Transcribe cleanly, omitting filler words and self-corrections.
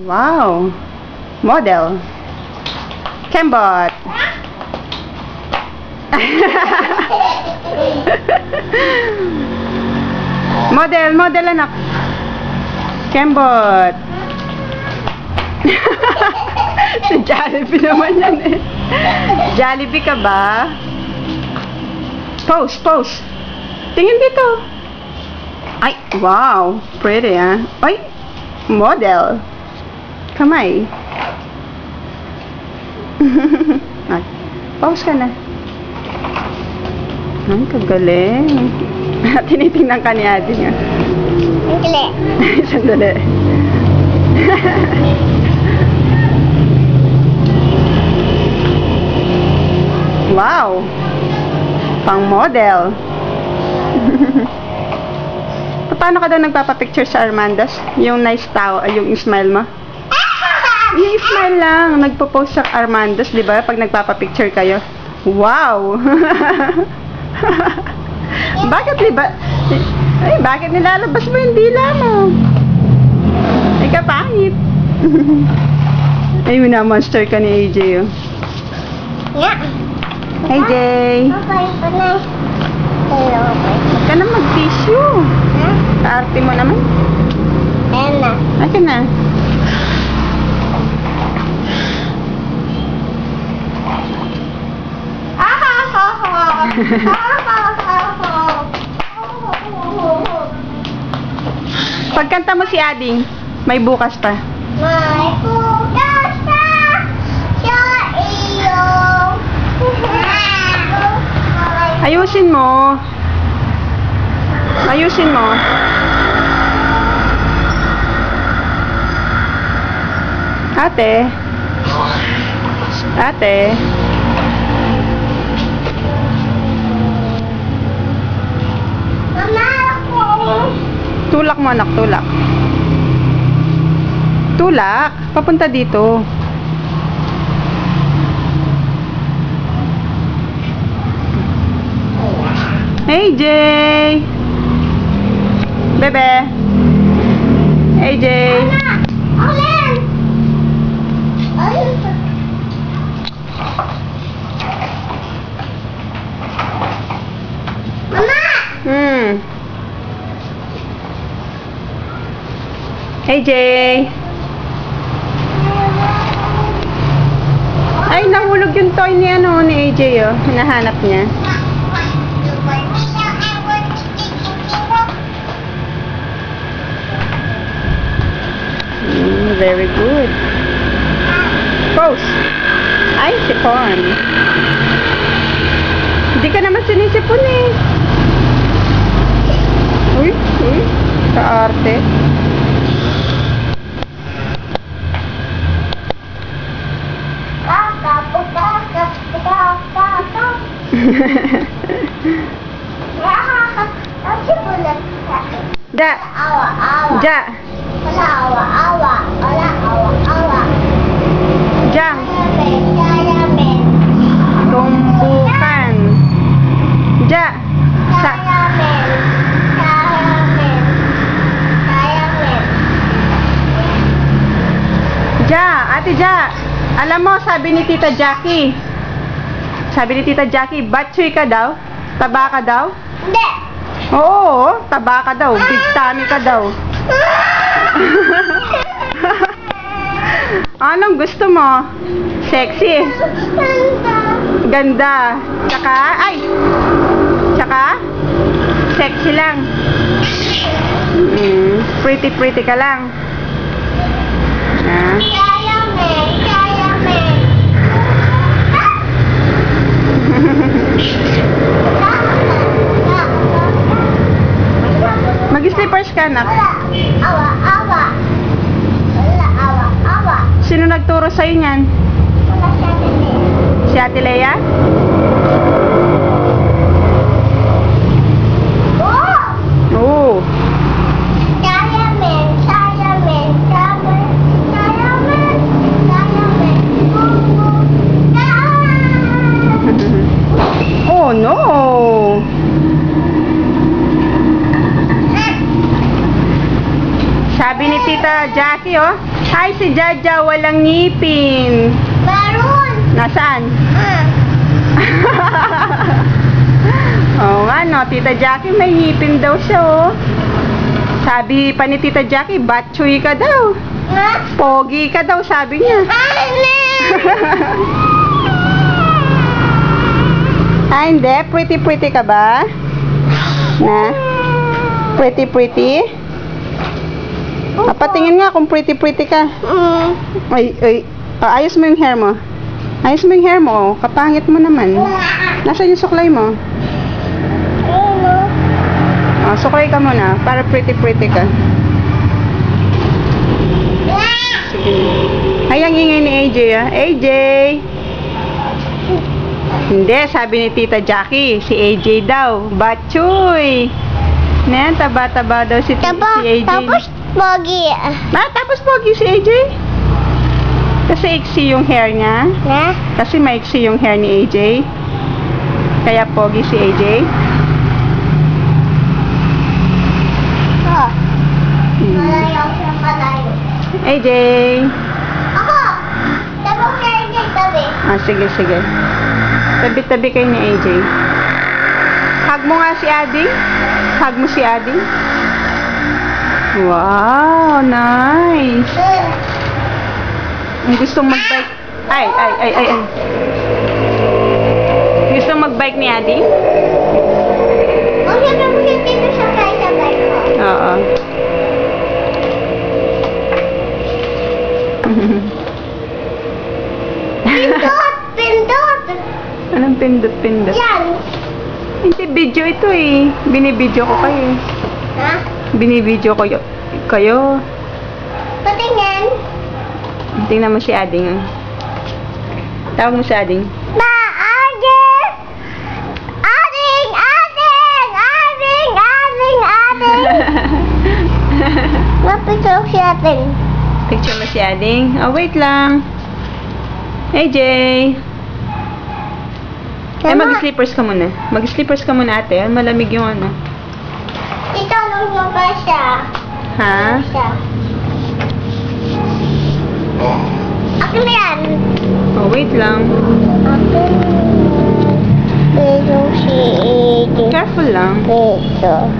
Wow. Model. Kembot. Model anak. Kembot. Si Jollibee naman yan eh. Jollibee ka ba? Pose. Tingin dito. Ay, wow. Pretty ah. Ay, model. Kamay. Ay, pause ka na. Ay, kagaling. Tinitingnan ka ni ate niya. Sandali. Sandali. Wow. Pang model. Paano ka daw nagpapapicture sa Armando's? Yung nice tao, yung smile mo? Yung smile lang. Nagpo-post sa Armando's, di ba? Pag nagpapapicture kayo. Wow! Bakit, di ba? Ay, bakit nilalabas mo yung dila mo? Ay, kapangit. Ay, winamonster ka ni AJ, oh. Nga. AJ! Okay, panay. Hello, okay. Huwag ka na mag-tissue. Ha? Kaarte mo naman. Ayan na. Aka na. Pagkanta mo si Ading, may bukas pa. May bukas pa sa iyong Ayusin mo. Ayusin mo. Ate. Ate. Mama, ako. Tulak mo anak, tulak. Tulak. Papunta dito. AJ! Bebe! AJ! Alin? Alin? Mama! AJ! Ay, nahulog yung toy ni AJ, oh. Hinahanap niya. Very good. Pose. Ay, sipon. Hindi ka naman sinisipon eh. Uy, kaarte. Ja. Awa. Ja. Wala awa. Wala awa. Jang. Yayamen. Tumbukan. Ja. Sa. Yayamen. Ja. Ate Ja. Alam mo, sabi ni Tita Jackie. Batchoy ka daw? Taba ka daw? Hindi. Oo, taba ka daw. Big tummy ka daw. Anong gusto mo? Sexy? Ganda. Tsaka? Sexy lang. Pretty ka lang. Ah. Yayamen. Mag-slippers ka, anak. Awa. Wala awa. Sino nagturo sa'yo niyan? Wala siya din. Si Ate Lea? Oo. Yayamen. Oh no! Sabi ni Tita Tita Jackie, oh. Hi, si Jaja, walang ngipin. Meron. Nasaan? Oo nga, no. Tita Jackie, may ngipin daw siya, oh. Sabi pa ni Tita Jackie, batchoy ka daw. Ha? Pogi ka daw, sabi niya. Ah, hindi. Pretty ka ba? Na? Pretty? Patingin nga kung pretty ka. Ay. Ayos mo yung hair mo. Ayos mo yung hair mo. Kapangit mo naman. Nasaan yung suklay mo? Suklay ka muna. Para pretty ka. Sige. Ay, ang ingay ni AJ, ah. AJ! Hindi, sabi ni Tita Jackie, si AJ daw. Batchoy! Yan, taba-taba daw si AJ. Tapos pogi. Tapos pogi si AJ? Kasi iksi yung hair niya. Na? Kasi maiksi yung hair ni AJ. Kaya pogi si AJ. Oh. Malayo siya, malayo. AJ! Ako! Tapos siya yung tabi. Sige. Tabi-tabi kayo ni AJ. Hug mo nga si Ading. Hug mo si Ading. Wow, nice. Ang gustong mag-bike. Ay. Gustong mag-bike ni Ading? Oh, syempre mo siya dito sa sabay ko. Oo. Pindot! Anong pindot? Yan! Hindi, video ito eh. Binibidyo ko kayo. Ha? Binibidyo ko kayo. Patingin. Tingnan mo si Ading. Ah. Tawag mo si Ading. Ading! Mapicture si Ading. Picture mo si Ading. Oh, wait lang. AJ. Ay, mag-slippers ka muna. Mag-slippers ka muna, ate. Malamig yung ano. Itanong mo ba siya? Ha? Siya. Akin na yan. Oh, wait lang. Akin. Pero si Ading. Careful lang. Dito.